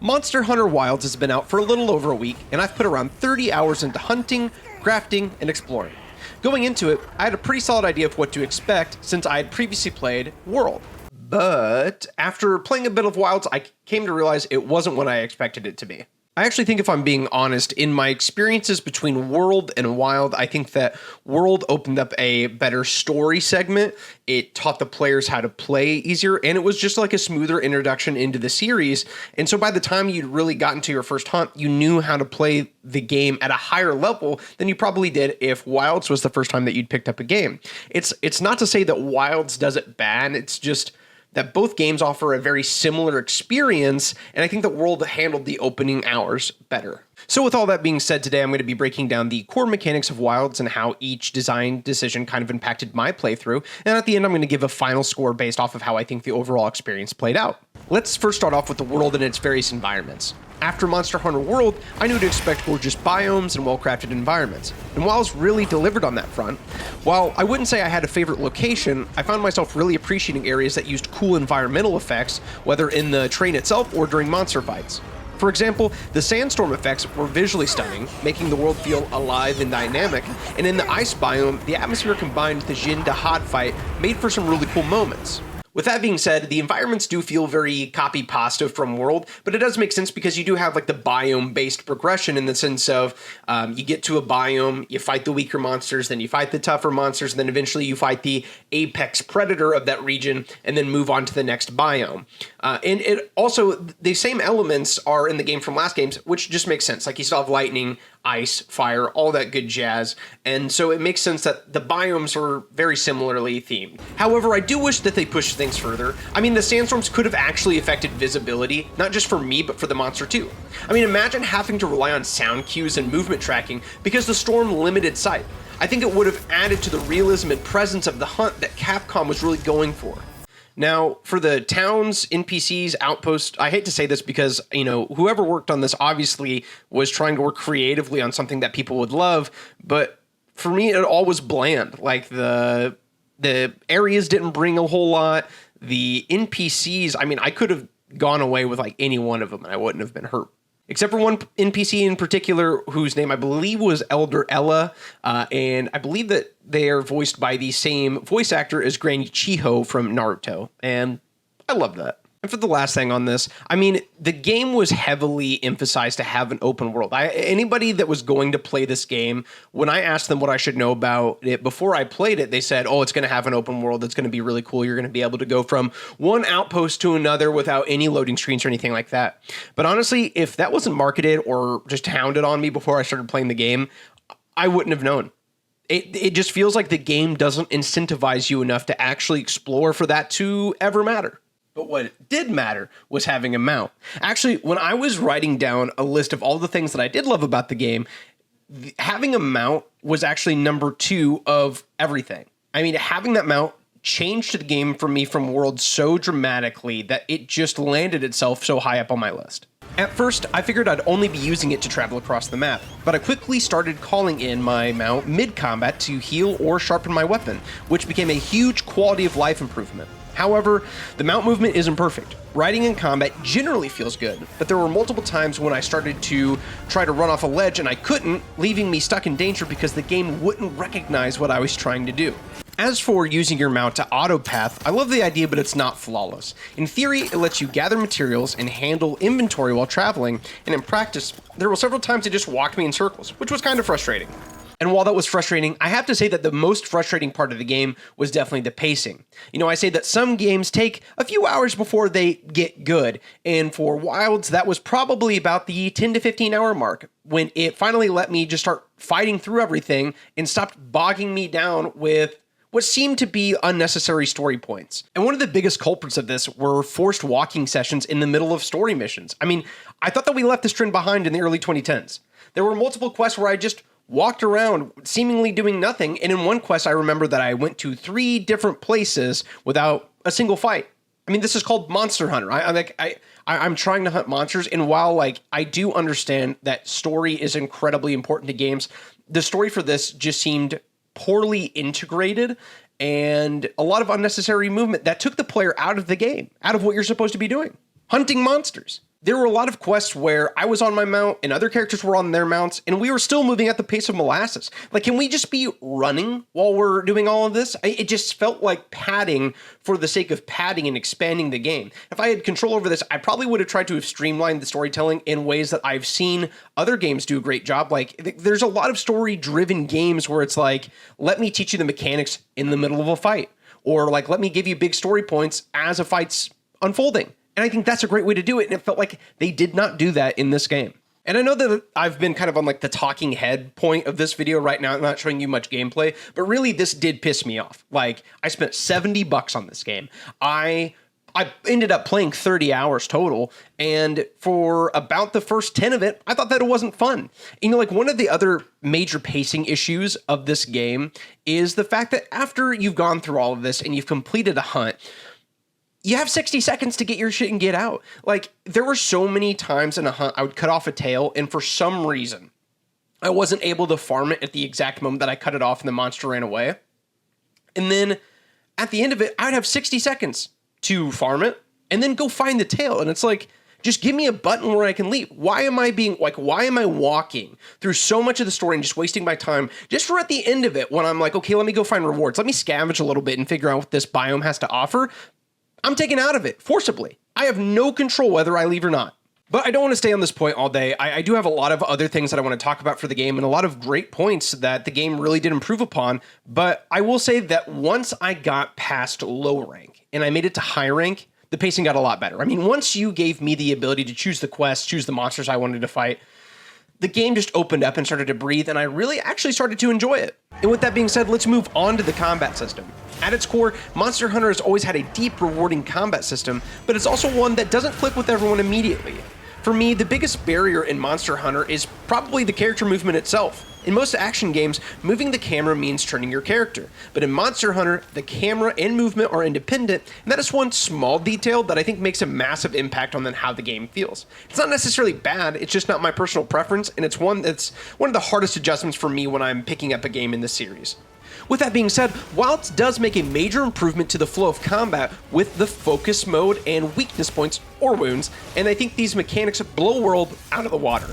Monster Hunter Wilds has been out for a little over a week, and I've put around 30 hours into hunting, crafting, and exploring. Going into it, I had a pretty solid idea of what to expect since I had previously played World. But after playing a bit of Wilds, I came to realize it wasn't what I expected it to be. I actually think, if I'm being honest, in my experiences between World and Wild, I think that World opened up a better story segment. It taught the players how to play easier, and it was just like a smoother introduction into the series. And so by the time you'd really gotten to your first hunt, you knew how to play the game at a higher level than you probably did if Wilds was the first time that you'd picked up a game. It's not to say that Wilds does it bad, it's just that both games offer a very similar experience, and I think that World handled the opening hours better. So with all that being said, today I'm going to be breaking down the core mechanics of Wilds and how each design decision kind of impacted my playthrough, and at the end I'm going to give a final score based off of how I think the overall experience played out. Let's first start off with the world and its various environments. After Monster Hunter World, I knew to expect gorgeous biomes and well-crafted environments, and Wilds really delivered on that front. While I wouldn't say I had a favorite location, I found myself really appreciating areas that used cool environmental effects, whether in the train itself or during monster fights. For example, the sandstorm effects were visually stunning, making the world feel alive and dynamic, and in the ice biome, the atmosphere combined with the Jin Dahad fight made for some really cool moments. With that being said, the environments do feel very copy-pasta from World, but it does make sense because you do have like the biome-based progression in the sense of you get to a biome, you fight the weaker monsters, then you fight the tougher monsters, and then eventually you fight the apex predator of that region, and then move on to the next biome. And it also, the same elements are in the game from last games, which just makes sense. Like you still have lightning, ice, fire, all that good jazz, and so it makes sense that the biomes are very similarly themed. However, I do wish that they pushed things further. I mean, the sandstorms could have actually affected visibility, not just for me, but for the monster too. I mean, imagine having to rely on sound cues and movement tracking because the storm limited sight. I think it would have added to the realism and presence of the hunt that Capcom was really going for. Now, for the towns, NPCs, outposts, I hate to say this because, whoever worked on this obviously was trying to work creatively on something that people would love, but for me, it all was bland. Like, the areas didn't bring a whole lot. The NPCs, I mean, I could have gone away with, like, any one of them, and I wouldn't have been hurt. Except for one NPC in particular, whose name I believe was Elder Ella, and I believe that they are voiced by the same voice actor as Granny Chiho from Naruto, and I love that. And for the last thing on this, I mean, the game was heavily emphasized to have an open world. Anybody that was going to play this game, when I asked them what I should know about it before I played it, they said, oh, it's going to have an open world. It's going to be really cool. You're going to be able to go from one outpost to another without any loading screens or anything like that. But honestly, if that wasn't marketed or just hounded on me before I started playing the game, I wouldn't have known. It just feels like the game doesn't incentivize you enough to actually explore for that to ever matter. But what did matter was having a mount. Actually, when I was writing down a list of all the things that I did love about the game, having a mount was actually number 2 of everything. I mean, having that mount changed the game for me from World so dramatically that it just landed itself so high up on my list. At first, I figured I'd only be using it to travel across the map, but I quickly started calling in my mount mid-combat to heal or sharpen my weapon, which became a huge quality of life improvement. However, the mount movement isn't perfect. Riding in combat generally feels good, but there were multiple times when I started to try to run off a ledge and I couldn't, leaving me stuck in danger because the game wouldn't recognize what I was trying to do. As for using your mount to autopath, I love the idea, but it's not flawless. In theory, it lets you gather materials and handle inventory while traveling, and in practice, there were several times it just walked me in circles, which was kind of frustrating. And while that was frustrating, I have to say that the most frustrating part of the game was definitely the pacing. I say that some games take a few hours before they get good, and for Wilds, that was probably about the 10 to 15 hour mark, when it finally let me just start fighting through everything and stopped bogging me down with what seemed to be unnecessary story points. And one of the biggest culprits of this were forced walking sessions in the middle of story missions. I mean, I thought that we left this trend behind in the early 2010s. There were multiple quests where I just walked around seemingly doing nothing, and in one quest I remember that I went to 3 different places without a single fight. I mean, this is called Monster Hunter. I'm trying to hunt monsters, and while I do understand that story is incredibly important to games, the story for this just seemed poorly integrated and a lot of unnecessary movement that took the player out of the game, out of what you're supposed to be doing, hunting monsters. There were a lot of quests where I was on my mount and other characters were on their mounts, and we were still moving at the pace of molasses. Like, can we just be running while we're doing all of this? It just felt like padding for the sake of padding and expanding the game. If I had control over this, I probably would have tried to have streamlined the storytelling in ways that I've seen other games do a great job. Like, there's a lot of story-driven games where it's like, let me teach you the mechanics in the middle of a fight. Or like, let me give you big story points as a fight's unfolding. And I think that's a great way to do it. And it felt like they did not do that in this game. And I know that I've been kind of on like the talking head point of this video right now. I'm not showing you much gameplay, but really this did piss me off. Like, I spent $70 on this game. I ended up playing 30 hours total. And for about the first 10 of it, I thought that it wasn't fun. You know, like one of the other major pacing issues of this game is the fact that after you've gone through all of this and you've completed a hunt, you have 60 seconds to get your shit and get out. Like, there were so many times in a hunt I would cut off a tail, and for some reason, I wasn't able to farm it at the exact moment that I cut it off and the monster ran away. And then at the end of it, I would have 60 seconds to farm it and then go find the tail. And it's like, just give me a button where I can leave. Why am I walking through so much of the story and just wasting my time just for at the end of it when I'm like, okay, let me go find rewards. Let me scavenge a little bit and figure out what this biome has to offer. I'm taken out of it forcibly. I have no control whether I leave or not. But I don't want to stay on this point all day. I do have a lot of other things that I want to talk about for the game and a lot of great points that the game really did improve upon. But I will say that once I got past low rank and I made it to high rank, the pacing got a lot better. I mean, once you gave me the ability to choose the quests, choose the monsters I wanted to fight, the game just opened up and started to breathe, and I really actually started to enjoy it. And with that being said, let's move on to the combat system. At its core, Monster Hunter has always had a deep, rewarding combat system, but it's also one that doesn't click with everyone immediately. For me, the biggest barrier in Monster Hunter is probably the character movement itself. In most action games, moving the camera means turning your character. But in Monster Hunter, the camera and movement are independent, and that is one small detail that I think makes a massive impact on how the game feels. It's not necessarily bad, it's just not my personal preference, and it's one of the hardest adjustments for me when I'm picking up a game in this series. With that being said, while it does make a major improvement to the flow of combat with the focus mode and weakness points or wounds, and I think these mechanics blow World out of the water.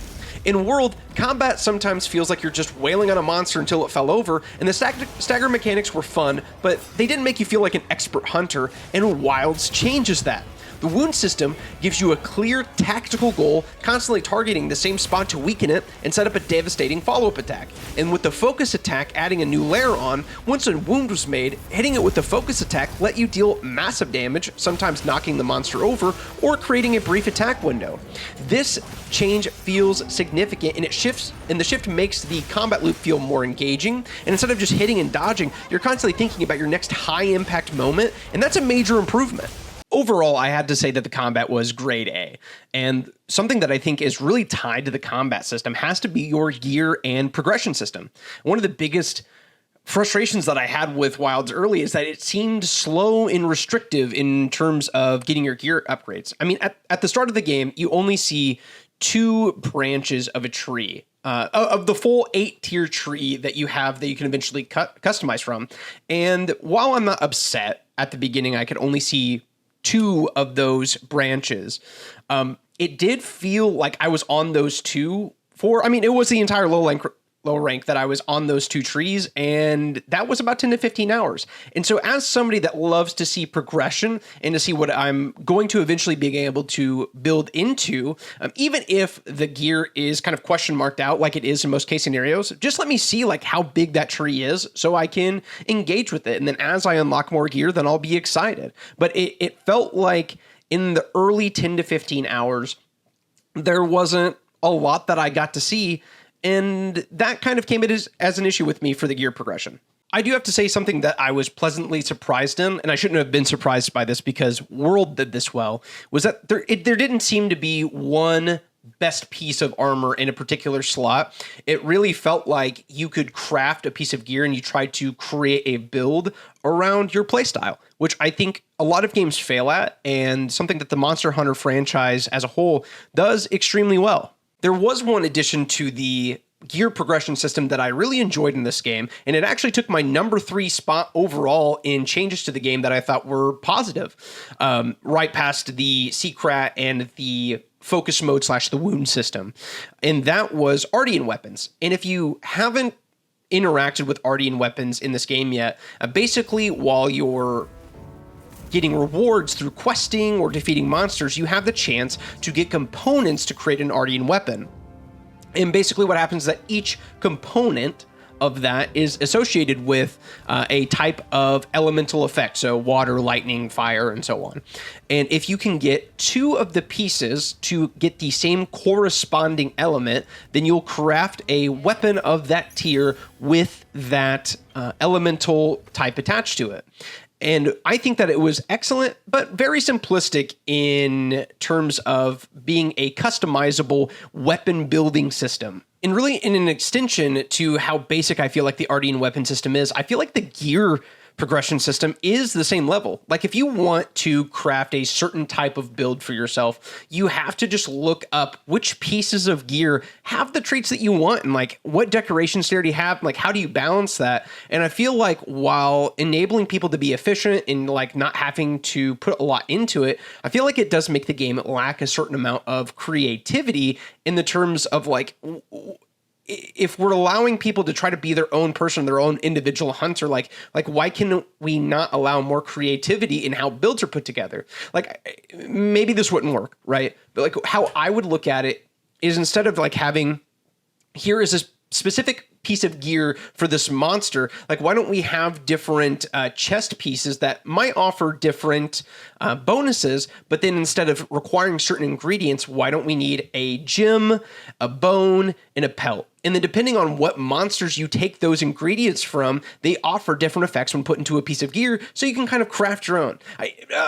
In World, combat sometimes feels like you're just wailing on a monster until it fell over, and the stagger mechanics were fun, but they didn't make you feel like an expert hunter, and Wilds changes that. The wound system gives you a clear tactical goal, constantly targeting the same spot to weaken it and set up a devastating follow-up attack. And with the focus attack adding a new layer on, once a wound was made, hitting it with the focus attack let you deal massive damage, sometimes knocking the monster over or creating a brief attack window. This change feels significant, and the shift makes the combat loop feel more engaging, and instead of just hitting and dodging, you're constantly thinking about your next high impact moment, and that's a major improvement. Overall, I had to say that the combat was grade A, and something that I think is really tied to the combat system has to be your gear and progression system. One of the biggest frustrations that I had with Wilds early is that it seemed slow and restrictive in terms of getting your gear upgrades. I mean, at the start of the game, you only see 2 branches of a tree. Of the full 8-tier tree that you have that you can eventually customize from. And while I'm not upset at the beginning, I could only see 2 of those branches. It did feel like I was on those 2 it was the entire low rank that I was on those 2 trees, and that was about 10 to 15 hours. And so as somebody that loves to see progression and to see what I'm going to eventually be able to build into, even if the gear is kind of question marked out like it is in most case scenarios, just let me see like how big that tree is so I can engage with it. And then as I unlock more gear, then I'll be excited. But it felt like in the early 10 to 15 hours, there wasn't a lot that I got to see. And that kind of came as an issue with me for the gear progression. I do have to say something that I was pleasantly surprised in, and I shouldn't have been surprised by this because World did this well, was that there didn't seem to be one best piece of armor in a particular slot. It really felt like you could craft a piece of gear and you tried to create a build around your playstyle, which I think a lot of games fail at, and something that the Monster Hunter franchise as a whole does extremely well. There was one addition to the gear progression system that I really enjoyed in this game, and it actually took my number 3 spot overall in changes to the game that I thought were positive, right past the Seacrat and the focus mode / the wound system. And that was Ardian weapons. And if you haven't interacted with Ardian weapons in this game yet, basically while you're getting rewards through questing or defeating monsters, you have the chance to get components to create an Ardian weapon. And basically what happens is that each component of that is associated with a type of elemental effect, so water, lightning, fire, and so on. And if you can get 2 of the pieces to get the same corresponding element, then you'll craft a weapon of that tier with that elemental type attached to it. And I think that it was excellent, but very simplistic in terms of being a customizable weapon building system. And really, in an extension to how basic I feel like the Ardian weapon system is, I feel like the gear progression system is the same level. Like if you want to craft a certain type of build for yourself, you have to just look up which pieces of gear have the traits that you want and like what decorations they already have, like how do you balance that? And I feel like while enabling people to be efficient and like not having to put a lot into it, I feel like it does make the game lack a certain amount of creativity in the terms of like, if we're allowing people to try to be their own person, their own individual hunter, like why can we not allow more creativity in how builds are put together? Like maybe this wouldn't work, right? But like how I would look at it is instead of like having, here is this specific piece of gear for this monster, like why don't we have different chest pieces that might offer different bonuses, but then instead of requiring certain ingredients, why don't we need a gem, a bone, and a pelt? And then depending on what monsters you take those ingredients from, they offer different effects when put into a piece of gear, so you can kind of craft your own.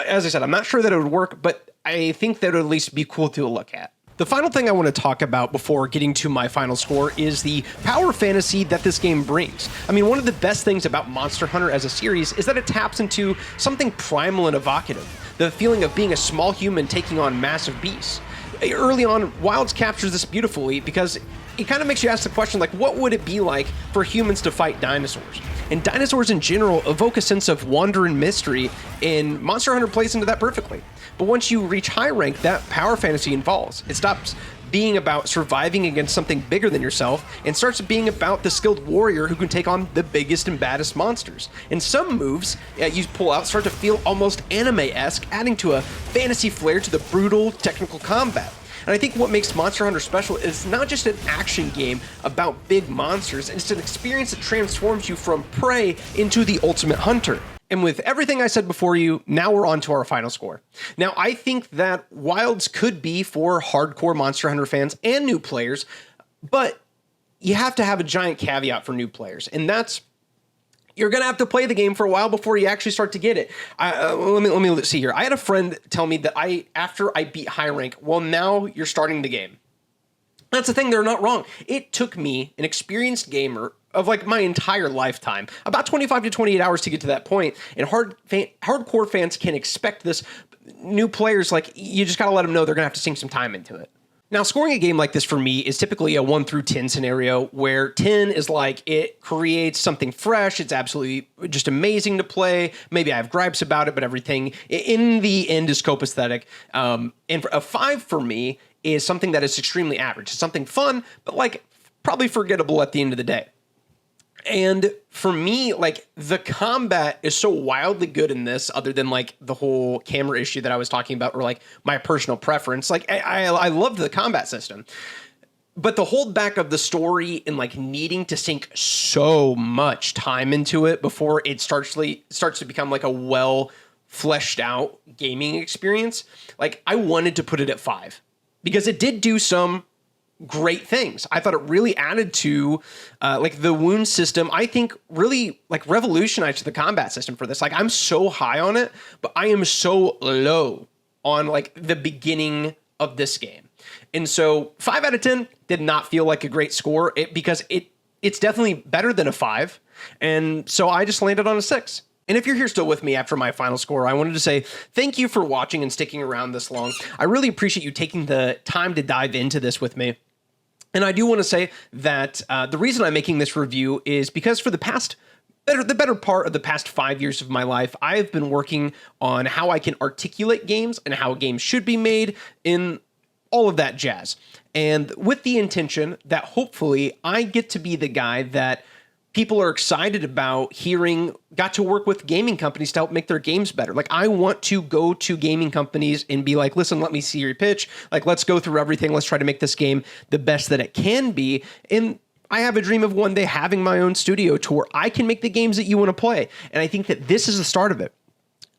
As I said, I'm not sure that it would work, but I think that it would at least be cool to look at. The final thing I want to talk about before getting to my final score is the power fantasy that this game brings. I mean, one of the best things about Monster Hunter as a series is that it taps into something primal and evocative, the feeling of being a small human taking on massive beasts. Early on, Wilds captures this beautifully because it kind of makes you ask the question, like, what would it be like for humans to fight dinosaurs? And dinosaurs in general evoke a sense of wonder and mystery, and Monster Hunter plays into that perfectly. But once you reach high rank, that power fantasy involves. It stops being about surviving against something bigger than yourself and starts being about the skilled warrior who can take on the biggest and baddest monsters. And some moves you pull out start to feel almost anime-esque, adding to a fantasy flair to the brutal technical combat. And I think what makes Monster Hunter special is not just an action game about big monsters, it's an experience that transforms you from prey into the ultimate hunter. And with everything I said before you, now we're on to our final score. Now, I think that Wilds could be for hardcore Monster Hunter fans and new players, but you have to have a giant caveat for new players, and that's you're going to have to play the game for a while before you actually start to get it. Let me see here. I had a friend tell me that after I beat high rank, well, now you're starting the game. That's the thing, they're not wrong. It took me, an experienced gamer of like my entire lifetime, about 25 to 28 hours to get to that point. And hardcore fans can expect this. New players, like, you just got to let them know they're going to have to sink some time into it. Now, scoring a game like this for me is typically a 1 through 10 scenario where 10 is like it creates something fresh. It's absolutely just amazing to play. Maybe I have gripes about it, but everything in the end is copacetic. And a 5 for me is something that is extremely average. It's something fun, but like probably forgettable at the end of the day. And for me, like, the combat is so wildly good in this, other than like the whole camera issue that I was talking about, or like my personal preference. Like, I love the combat system, but the holdback of the story and like needing to sink so much time into it before it starts to become like a well fleshed out gaming experience. Like, I wanted to put it at 5 because it did do some great things. I thought it really added to like the wound system. I think really like revolutionized the combat system for this. Like, I'm so high on it, but I am so low on like the beginning of this game. And so 5 out of 10 did not feel like a great score because it's definitely better than a 5. And so I just landed on a 6. And if you're here still with me after my final score, I wanted to say thank you for watching and sticking around this long. I really appreciate you taking the time to dive into this with me. And I do want to say that the reason I'm making this review is because for the better part of the past 5 years of my life, I've been working on how I can articulate games and how games should be made in all of that jazz. And with the intention that hopefully I get to be the guy that people are excited about hearing got to work with gaming companies to help make their games better. Like, I want to go to gaming companies and be like, listen, let me see your pitch. Like, let's go through everything. Let's try to make this game the best that it can be. And I have a dream of one day having my own studio to where I can make the games that you want to play. And I think that this is the start of it.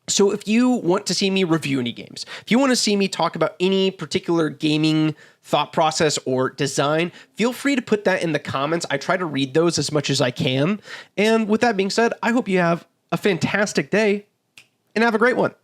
So if you want to see me review any games, if you want to see me talk about any particular gaming thought process or design, feel free to put that in the comments. I try to read those as much as I can. And with that being said, I hope you have a fantastic day and have a great one.